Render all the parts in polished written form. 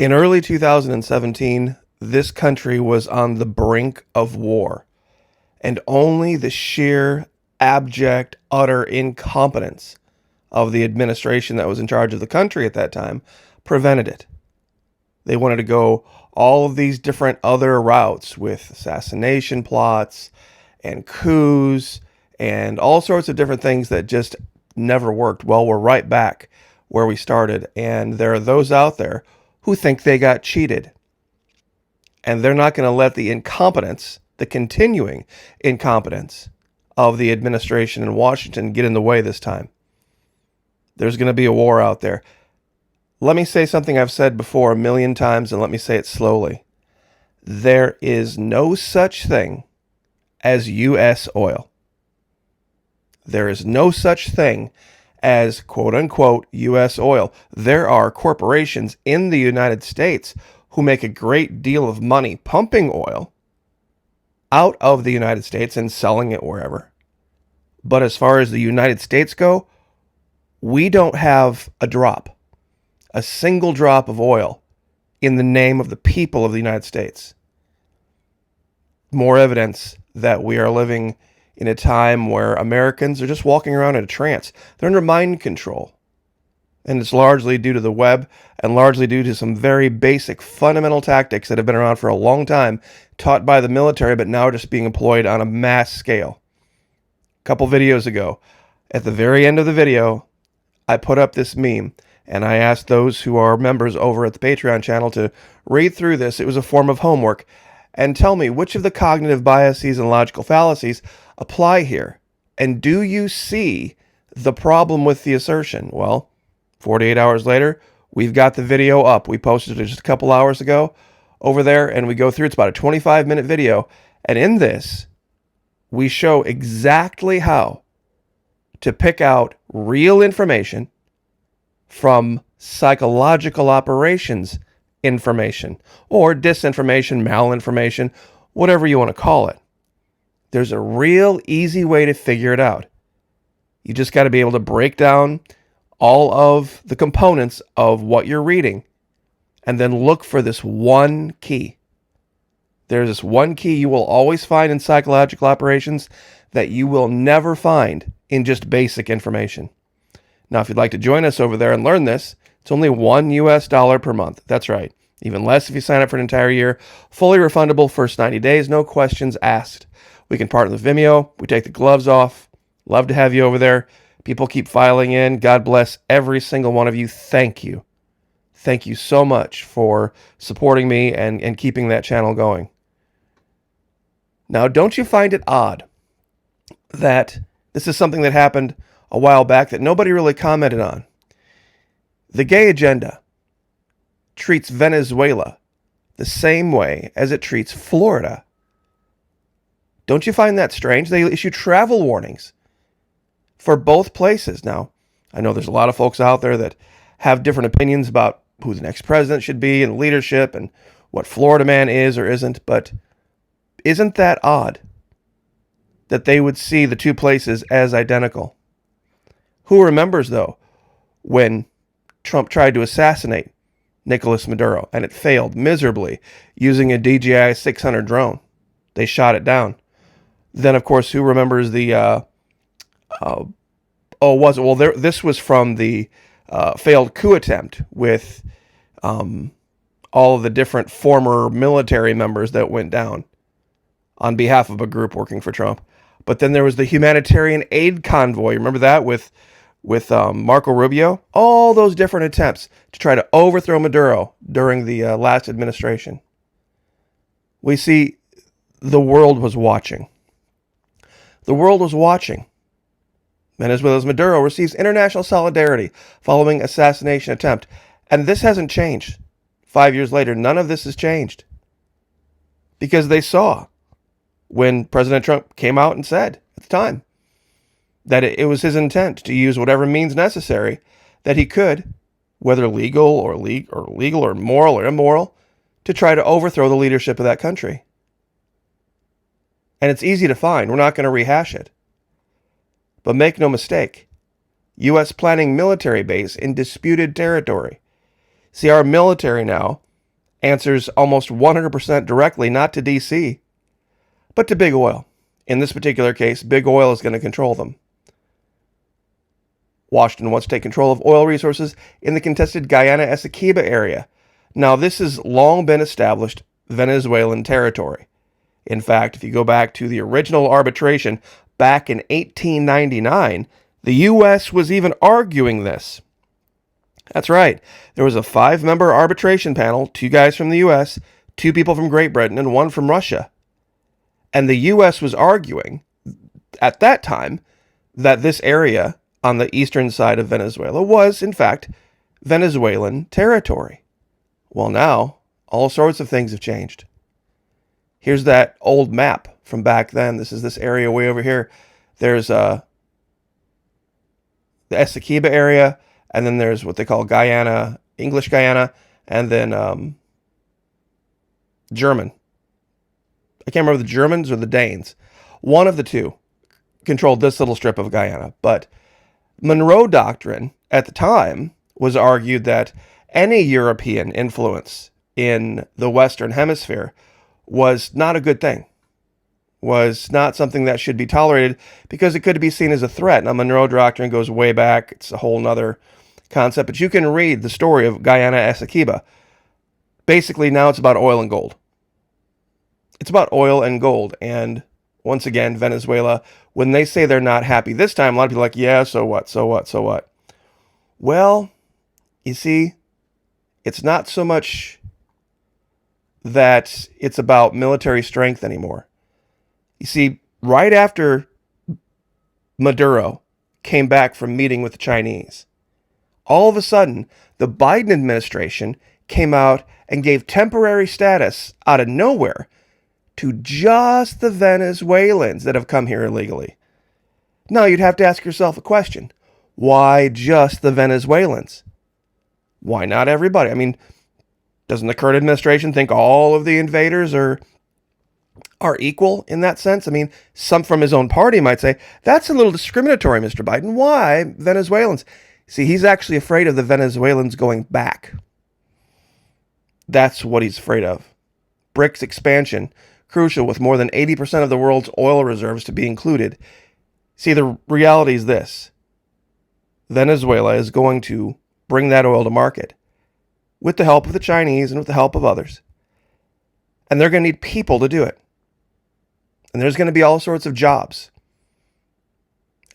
In early 2017, this country was on the brink of war, and only the sheer, abject, utter incompetence of the administration that was in charge of the country at that time prevented it. They wanted to go all of these different other routes with assassination plots and coups and all sorts of different things that just never worked. Well, we're right back where we started, and there are those out there who think they got cheated. And they're not going to let the incompetence, the continuing incompetence of the administration in Washington get in the way this time. There's going to be a war out there. Let me say something I've said before a million times, and let me say it slowly. There is no such thing as U.S. oil. There is no such thing as quote-unquote U.S. oil. There are corporations in the United States who make a great deal of money pumping oil out of the United States and selling it wherever. But as far as the United States go, we don't have a single drop of oil in the name of the people of the United States. More evidence that we are living in a time where Americans are just walking around in a trance. They're under mind control. And it's largely due to the web and largely due to some very basic fundamental tactics that have been around for a long time, taught by the military, but now just being employed on a mass scale. A couple videos ago, at the very end of the video, I put up this meme and I asked those who are members over at the Patreon channel to read through this. It was a form of homework, and tell me which of the cognitive biases and logical fallacies apply here. And do you see the problem with the assertion? Well, 48 hours later, we've got the video up. We posted it just a couple hours ago over there, and we go through. It's about a 25-minute video. And in this, we show exactly how to pick out real information from psychological operations information, or disinformation, malinformation, whatever you want to call it. There's a real easy way to figure it out. You just got to be able to break down all of the components of what you're reading and then look for this one key. There's this one key you will always find in psychological operations that you will never find in just basic information. Now, if you'd like to join us over there and learn this, it's only $1 per month. That's right. Even less if you sign up for an entire year. Fully refundable first 90 days. No questions asked. We can partner with Vimeo. We take the gloves off. Love to have you over there. People keep filing in. God bless every single one of you. Thank you. Thank you so much for supporting me and keeping that channel going. Now, don't you find it odd that this is something that happened a while back that nobody really commented on? The gay agenda treats Venezuela the same way as it treats Florida. Don't you find that strange? They issue travel warnings for both places. Now, I know there's a lot of folks out there that have different opinions about who the next president should be and leadership and what Florida man is or isn't, but isn't that odd that they would see the two places as identical? Who remembers, though, when Trump tried to assassinate Nicolas Maduro and it failed miserably using a DJI 600 drone? They shot it down. Then, of course, who remembers the this was from the failed coup attempt with all of the different former military members that went down on behalf of a group working for Trump. But then there was the humanitarian aid convoy. Remember that with Marco Rubio? All those different attempts to try to overthrow Maduro during the last administration. We see the world was watching. The world was watching. Venezuela's Maduro receives international solidarity following assassination attempt. And this hasn't changed. 5 years later, none of this has changed. Because they saw when President Trump came out and said at the time that it was his intent to use whatever means necessary that he could, whether legal or moral or immoral, to try to overthrow the leadership of that country. And it's easy to find. We're not going to rehash it. But make no mistake, U.S. planning military base in disputed territory. See, our military now answers almost 100% directly not to DC, but to big oil. In this particular case, big oil is going to control them. Washington wants to take control of oil resources in the contested Guyana-Essequibo area. Now, this has long been established Venezuelan territory. In fact, if you go back to the original arbitration back in 1899, the U.S. was even arguing this. That's right. There was a 5-member arbitration panel, 2 guys from the U.S., 2 people from Great Britain, and 1 from Russia. And the U.S. was arguing at that time that this area on the eastern side of Venezuela was, in fact, Venezuelan territory. Well, now, all sorts of things have changed. Here's that old map from back then. This is this area way over here. There's the Essequibo area, and then there's what they call Guyana, English Guyana, and then German. I can't remember the Germans or the Danes. One of the two controlled this little strip of Guyana. But Monroe Doctrine at the time was argued that any European influence in the Western Hemisphere was not a good thing, was not something that should be tolerated because it could be seen as a threat. Now, Monroe Doctrine goes way back. It's a whole nother concept, but you can read the story of Guyana Essequibo. Basically, now it's about oil and gold. It's about oil and gold. And once again, Venezuela, when they say they're not happy this time, a lot of people are like, yeah, so what, so what, so what? Well, you see, it's not so much that it's about military strength anymore. You see, right after Maduro came back from meeting with the Chinese, all of a sudden, the Biden administration came out and gave temporary status out of nowhere to just the Venezuelans that have come here illegally. Now, you'd have to ask yourself a question. Why just the Venezuelans? Why not everybody? I mean, doesn't the current administration think all of the invaders are equal in that sense? I mean, some from his own party might say, that's a little discriminatory, Mr. Biden. Why Venezuelans? See, he's actually afraid of the Venezuelans going back. That's what he's afraid of. BRICS expansion, crucial with more than 80% of the world's oil reserves to be included. See, the reality is this. Venezuela is going to bring that oil to market with the help of the Chinese and with the help of others. And they're going to need people to do it. And there's going to be all sorts of jobs.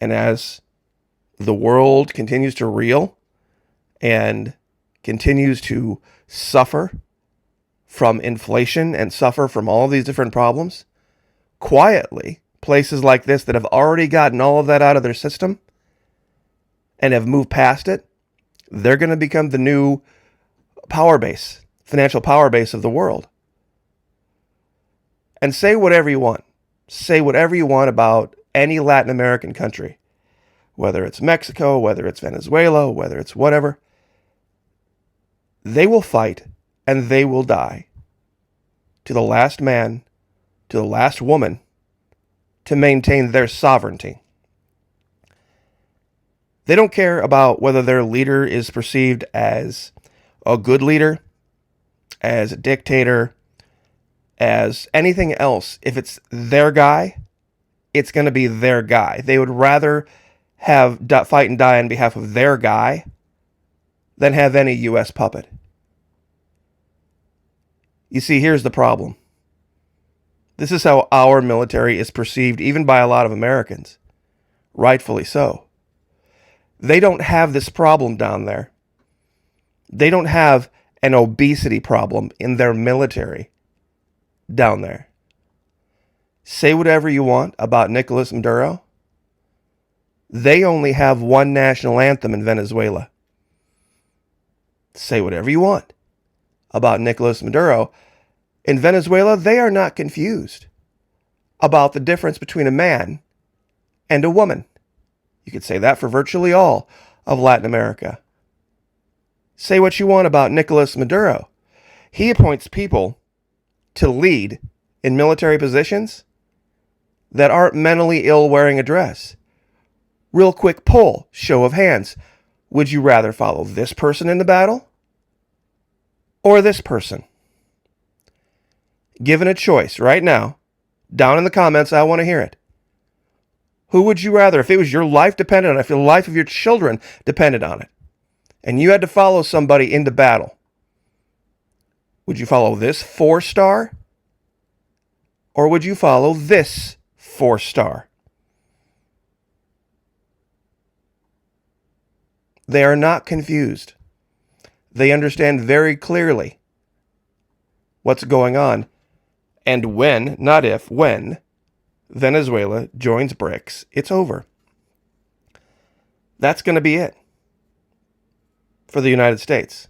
And as the world continues to reel and continues to suffer from inflation and suffer from all of these different problems, quietly, places like this that have already gotten all of that out of their system and have moved past it, they're going to become the new power base, financial power base of the world. And say whatever you want. Say whatever you want about any Latin American country, whether it's Mexico, whether it's Venezuela, whether it's whatever. They will fight and they will die to the last man, to the last woman, to maintain their sovereignty. They don't care about whether their leader is perceived as a good leader, as a dictator, as anything else. If it's their guy, it's going to be their guy. They would rather have fight and die on behalf of their guy than have any U.S. puppet. You see, here's the problem. This is how our military is perceived, even by a lot of Americans. Rightfully so. They don't have this problem down there. They don't have an obesity problem in their military down there. Say whatever you want about Nicolas Maduro. They only have one national anthem in Venezuela. Say whatever you want about Nicolas Maduro. In Venezuela, they are not confused about the difference between a man and a woman. You could say that for virtually all of Latin America. Say what you want about Nicolas Maduro. He appoints people to lead in military positions that aren't mentally ill wearing a dress. Real quick poll, show of hands. Would you rather follow this person in the battle or this person? given a choice right now, down in the comments, I want to hear it. Who would you rather, if it was your life dependent on it, if the life of your children depended on it, and you had to follow somebody into battle, would you follow this 4-star? Or would you follow this 4-star? They are not confused. They understand very clearly what's going on. And when, not if, when Venezuela joins BRICS, it's over. That's going to be it for the United States.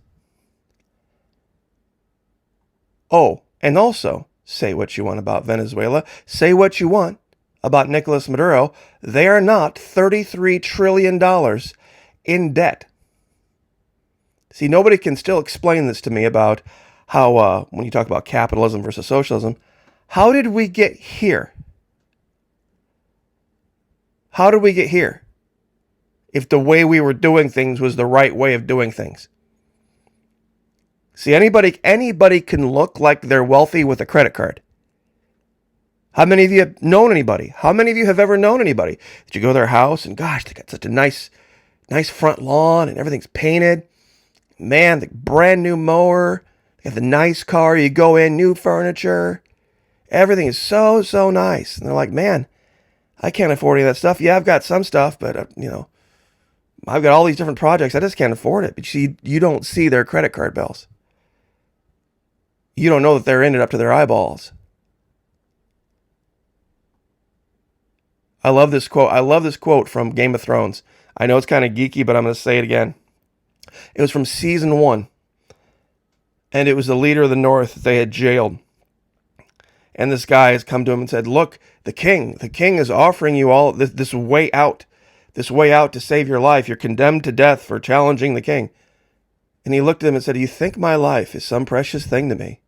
Oh, and also, say what you want about Venezuela. Say what you want about Nicolas Maduro. They are not $33 trillion in debt. See, nobody can still explain this to me about how, when you talk about capitalism versus socialism, how did we get here? How did we get here if the way we were doing things was the right way of doing things? See, anybody can look like they're wealthy with a credit card. How many of you have known anybody? How many of you have ever known anybody that you go to their house and gosh, they got such a nice front lawn and everything's painted. Man, the brand new mower, they got the nice car, you go in, new furniture. Everything is so nice. And they're like, man, I can't afford any of that stuff. Yeah, I've got some stuff, but, I've got all these different projects. I just can't afford it. But you don't see their credit card bills. You don't know that they're in it up to their eyeballs. I love this quote. I love this quote from Game of Thrones. I know it's kind of geeky, but I'm going to say it again. It was from season 1. And it was the leader of the North that they had jailed. And this guy has come to him and said, look, the king is offering you all this way out to save your life. You're condemned to death for challenging the king. And he looked at him and said, you think my life is some precious thing to me?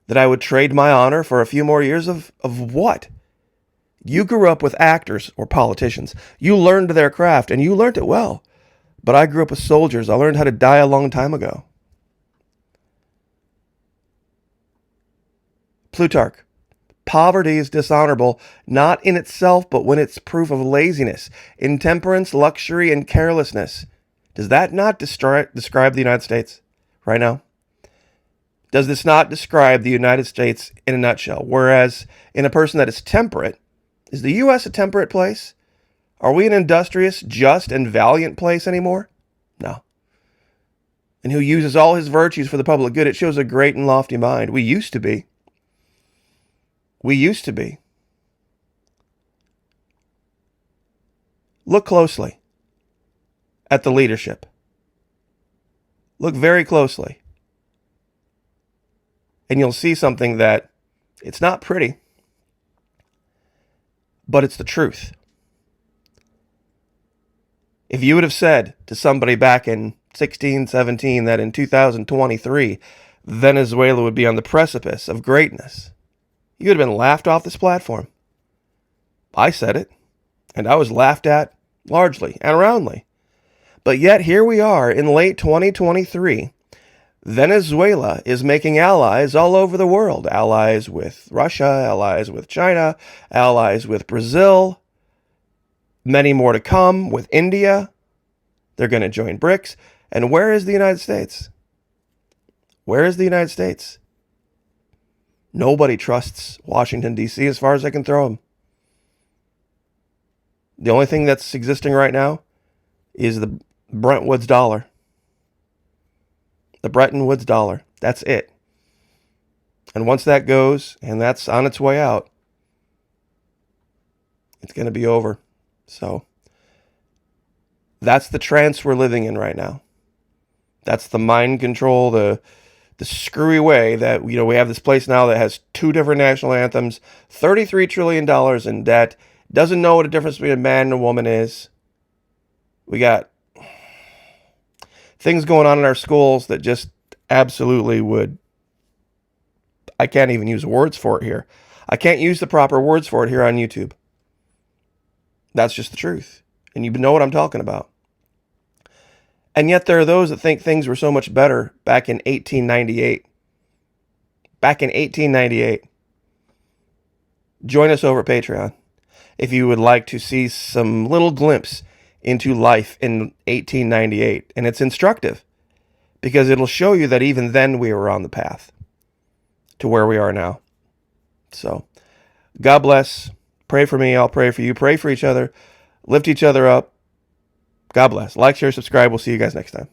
That I would trade my honor for a few more years of what? You grew up with actors or politicians. You learned their craft and you learned it well. But I grew up with soldiers. I learned how to die a long time ago. Plutarch. Poverty is dishonorable, not in itself, but when it's proof of laziness, intemperance, luxury, and carelessness. Does that not describe the United States right now? Does this not describe the United States in a nutshell? Whereas in a person that is temperate, is the U.S. a temperate place? Are we an industrious, just, and valiant place anymore? No. And who uses all his virtues for the public good? It shows a great and lofty mind. We used to be. We used to be. Look closely at the leadership. Look very closely. And you'll see something that it's not pretty, but it's the truth. If you would have said to somebody back in 1617 that in 2023, Venezuela would be on the precipice of greatness, you would have been laughed off this platform. I said it, and I was laughed at largely and roundly. But yet here we are in late 2023. Venezuela is making allies all over the world. Allies with Russia, allies with China, allies with Brazil. Many more to come with India. They're going to join BRICS. And where is the United States? Where is the United States? Nobody trusts Washington, D.C. as far as I can throw them. The only thing that's existing right now is the Bretton Woods dollar. The Bretton Woods dollar. That's it. And once that goes, and that's on its way out, it's going to be over. So that's the trance we're living in right now. That's the mind control, the screwy way that, we have this place now that has 2 different national anthems, $33 trillion in debt, doesn't know what a difference between a man and a woman is. We got things going on in our schools that just absolutely would, I can't even use words for it here. I can't use the proper words for it here on YouTube. That's just the truth. And you know what I'm talking about. And yet there are those that think things were so much better back in 1898. back in 1898. Join us over at Patreon if you would like to see some little glimpse into life in 1898. And it's instructive because it'll show you that even then we were on the path to where we are now. So, God bless. Pray for me. I'll pray for you. Pray for each other. Lift each other up. God bless. Like, share, subscribe. We'll see you guys next time.